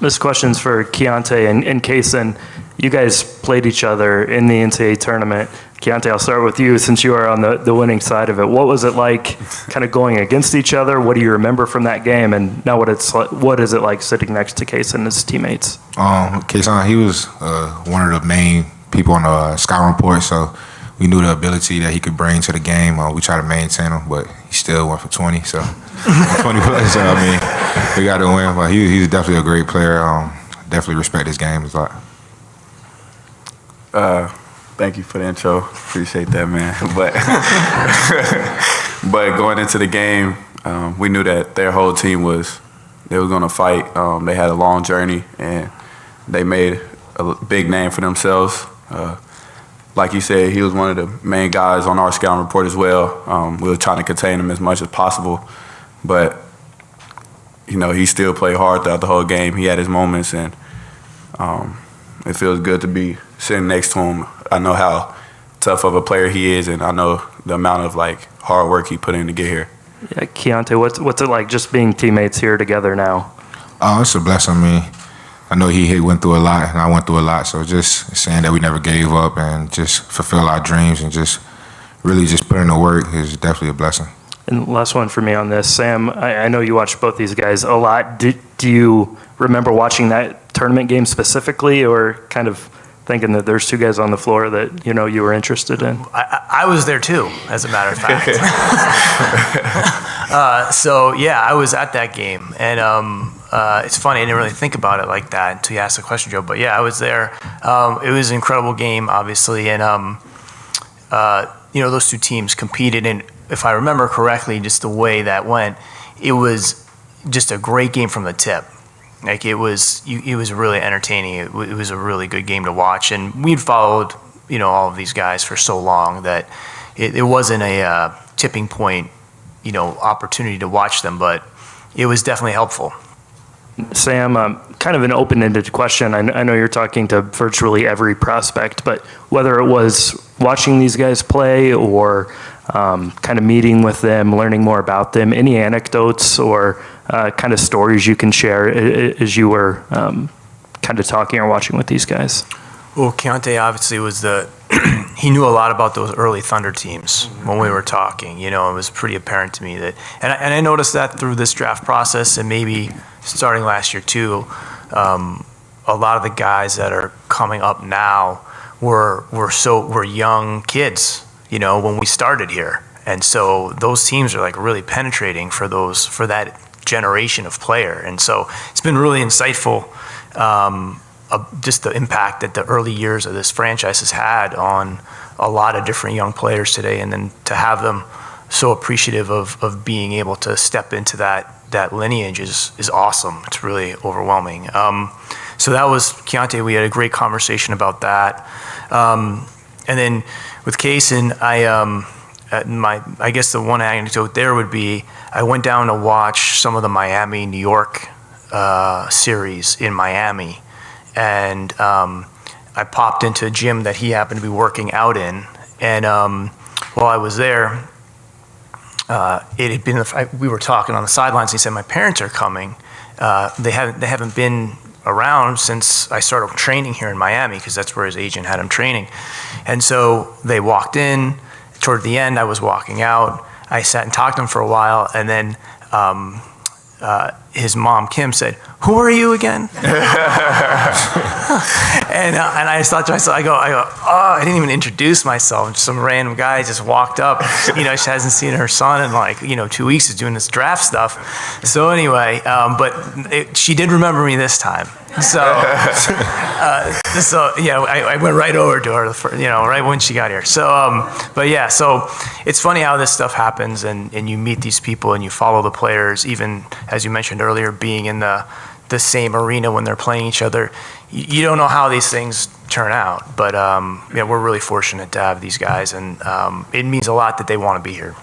This question's for Keontae and Kaysen. You guys played each other in the NCAA tournament. Keontae, I'll start with you since you are on the winning side of it. What was it like kind of going against each other? What do you remember from that game? And now what is it like sitting next to Kaysen and his teammates? Kaysen, he was one of the main people on the scouting report, so we knew the ability that he could bring to the game. We tried to maintain him, but he still went for 20, so 20 plays. So, I mean, we got to win, but he's definitely a great player. Definitely respect his game a lot. Thank you for the intro. Appreciate that, man. But going into the game, we knew that their whole team was going to fight. They had a long journey, and they made a big name for themselves. Like you said, he was one of the main guys on our scouting report as well. We were trying to contain him as much as possible, but he still played hard throughout the whole game. He had his moments, and it feels good to be sitting next to him. I know how tough of a player he is, and I know the amount of hard work he put in to get here. Yeah, Keontae, what's it like just being teammates here together now? It's a blessing. I know he went through a lot, and I went through a lot. So just saying that we never gave up and just fulfill our dreams and just really just put in the work is definitely a blessing. And last one for me on this, Sam. I know you watched both these guys a lot. Do you remember watching that tournament game specifically, or kind of thinking that there's two guys on the floor that you were interested in? I was there too, as a matter of fact. So yeah, I was at that game, and it's funny, I didn't really think about it like that until you asked the question, Joe. But yeah, I was there. It was an incredible game, obviously, and those two teams competed, and if I remember correctly, just the way that went, it was just a great game from the tip. It was really entertaining. It was a really good game to watch, and we'd followed all of these guys for so long that it wasn't a tipping point opportunity to watch them, but it was definitely helpful. Sam, kind of an open-ended question. I know you're talking to virtually every prospect, but whether it was watching these guys play or kind of meeting with them, learning more about them, any anecdotes or kind of stories you can share as you were kind of talking or watching with these guys? Well, Keontae obviously was he knew a lot about those early Thunder teams when we were talking. It was pretty apparent to me that, and I noticed that through this draft process, and maybe starting last year too, a lot of the guys that are coming up now were young kids, when we started here, and so those teams are really penetrating for that generation of player, and so it's been really insightful. Just the impact that the early years of this franchise has had on a lot of different young players today, and then to have them so appreciative of being able to step into that lineage is awesome. It's really overwhelming. So that was Keontae. We had a great conversation about that. And then with Kaysen, I guess the one anecdote there would be I went down to watch some of the Miami, New York series in Miami. And I popped into a gym that he happened to be working out in, and while I was there, it had been we were talking on the sidelines. He said, "My parents are coming. They haven't been around since I started training here in Miami, because that's where his agent had him training." And so they walked in. Toward the end, I was walking out. I sat and talked to him for a while, and then his mom, Kim, said, "Who are you again?" and I thought to myself, I go, oh, I didn't even introduce myself. Some random guy just walked up. She hasn't seen her son in 2 weeks. Is doing this draft stuff. So anyway, but she did remember me this time. So, I went right over to her, right when she got here. So, so it's funny how this stuff happens, and you meet these people and you follow the players, even as you mentioned earlier, being in the same arena when they're playing each other. You don't know how these things turn out, but we're really fortunate to have these guys, and it means a lot that they want to be here.